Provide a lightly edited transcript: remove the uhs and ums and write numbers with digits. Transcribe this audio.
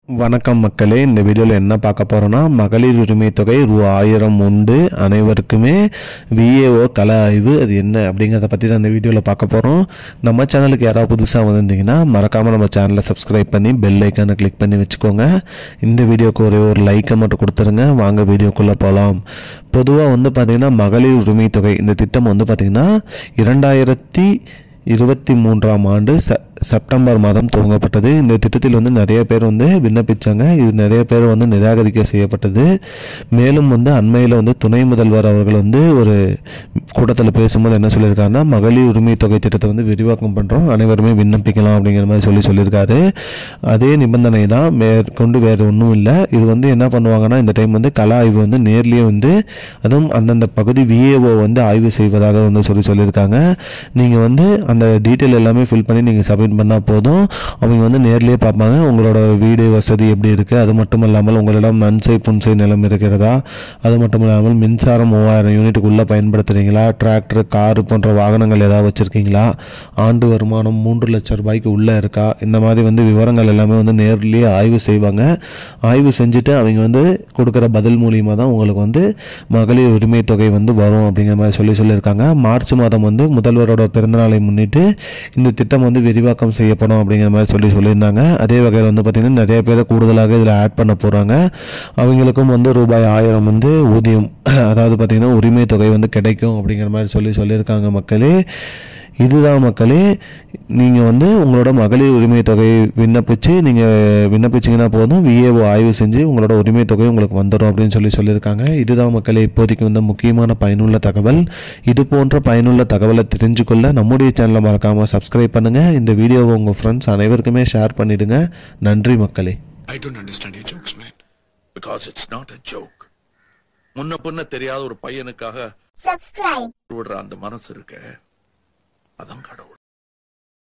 வணக்கம் மக்களே, இந்த வீடியோவில் என்ன பார்க்க போகிறோன்னா, மகளிர் உரிமை தொகை ரூ.1000 உண்டு அனைவருக்குமே விஏஓ கள ஆய்வு அது என்ன அப்படிங்கிறத பற்றி தான் இந்த வீடியோவில் பார்க்க போகிறோம். நம்ம சேனலுக்கு யாராவது புதுசாக வந்திருந்தீங்கன்னா மறக்காமல் நம்ம சேனலை சப்ஸ்கிரைப் பண்ணி பெல் ஐக்கானை கிளிக் பண்ணி வச்சுக்கோங்க. இந்த வீடியோக்கு ஒரே ஒரு லைக்கை மட்டும் கொடுத்துருங்க. வாங்க வீடியோக்குள்ளே போகலாம். பொதுவாக பார்த்திங்கன்னா மகளிர் உரிமை தொகை இந்த திட்டம் பார்த்திங்கன்னா 2023ஆம் ஆண்டு செப்டம்பர் மாதம் துவங்கப்பட்டது. இந்த திட்டத்தில் நிறைய பேர் விண்ணப்பிச்சாங்க. இது நிறைய பேர் நிராகரிக்க செய்யப்பட்டது. மேலும் அண்மையில் துணை முதல்வர் அவர்கள் ஒரு கூட்டத்தில் பேசும்போது என்ன சொல்லியிருக்காருன்னா, மகளிர் உரிமை தொகை திட்டத்தை விரிவாக்கம் பண்ணுறோம், அனைவருமே விண்ணப்பிக்கலாம் அப்படிங்கிற மாதிரி சொல்லியிருக்காரு. அதே நிபந்தனை தான், மேற்கொண்டு வேறு ஒன்றும் இல்லை. இது என்ன பண்ணுவாங்கன்னா, இந்த டைம் கள ஆய்வு நேர்லேயே அதுவும் அந்தந்த பகுதி விஏஓ ஆய்வு செய்வதாக சொல்லியிருக்காங்க. நீங்கள் அந்த டீட்டெயில் எல்லாமே ஃபில் பண்ணி நீங்கள் சப்மிட் பண்ணால் போதும். அவங்க நேர்லேயே பார்ப்பாங்க உங்களோட வீடு வசதி எப்படி இருக்குது, அது மட்டும் இல்லாமல் உங்களிடம் நன்சை புன்சை நிலம் இருக்கிறதா, அது மட்டும் இல்லாமல் மின்சாரம் 3000 யூனிட்டுக்குள்ளே பயன்படுத்துகிறீங்களா, டிராக்டர் காரு போன்ற வாகனங்கள் ஏதாவது வச்சுருக்கீங்களா, ஆண்டு வருமானம் 3 லட்சம் ரூபாய்க்கு உள்ளே இருக்கா, இந்த மாதிரி விவரங்கள் எல்லாமே நேர்லேயே ஆய்வு செய்வாங்க. ஆய்வு செஞ்சுட்டு அவங்க கொடுக்குற பதில் மூலியமாக தான் உங்களுக்கு மகளிர் உரிமை தொகை வரும் அப்படிங்கிற மாதிரி சொல்லியிருக்காங்க. மார்ச் மாதம் முதல்வரோட பிறந்தநாளை முன்னிட்டு இந்த திட்டம் விரிவாக்கம் செய்யப்படும் அப்படிங்கிற மாதிரி சொல்லியிருந்தாங்க. அதே வகையில் பார்த்தீங்கன்னா நிறைய பேர் கூடுதலாக இதில் ஆட் பண்ண போகிறாங்க. அவங்களுக்கும் ரூபாய் 1000 ஊதியம், அதாவது பார்த்தீங்கன்னா உரிமை தொகை கிடைக்கும் அப்படிங்கிற மாதிரி சொல்லியிருக்காங்க. மக்களே, இதுதான் மக்களே, நீங்கள் உங்களோட மகளிர் உரிமை தொகை விண்ணப்பிச்சிங்கன்னா போதும், விஏஓ ஆய்வு செஞ்சு உங்களோட உரிமை தொகை உங்களுக்கு வந்துடும் அப்படின்னு சொல்லியிருக்காங்க. இதுதான் மக்களே இப்போதைக்கு முக்கியமான பயனுள்ள தகவல். இது போன்ற பயனுள்ள தகவலை தெரிஞ்சுக்கொள்ள நம்முடைய சேனலை மறக்காமல் சப்ஸ்கிரைப் பண்ணுங்கள். இந்த வீடியோவை உங்கள் ஃப்ரெண்ட்ஸ் அனைவருக்குமே ஷேர் பண்ணிவிடுங்க. நன்றி மக்களே. I don't understand your jokes, man. Because it's not a joke. முன்ன பின்ன தெரியாத ஒரு பையனுக்காக விடுற அந்த மனசு இருக்க, அதான் கடவுள்.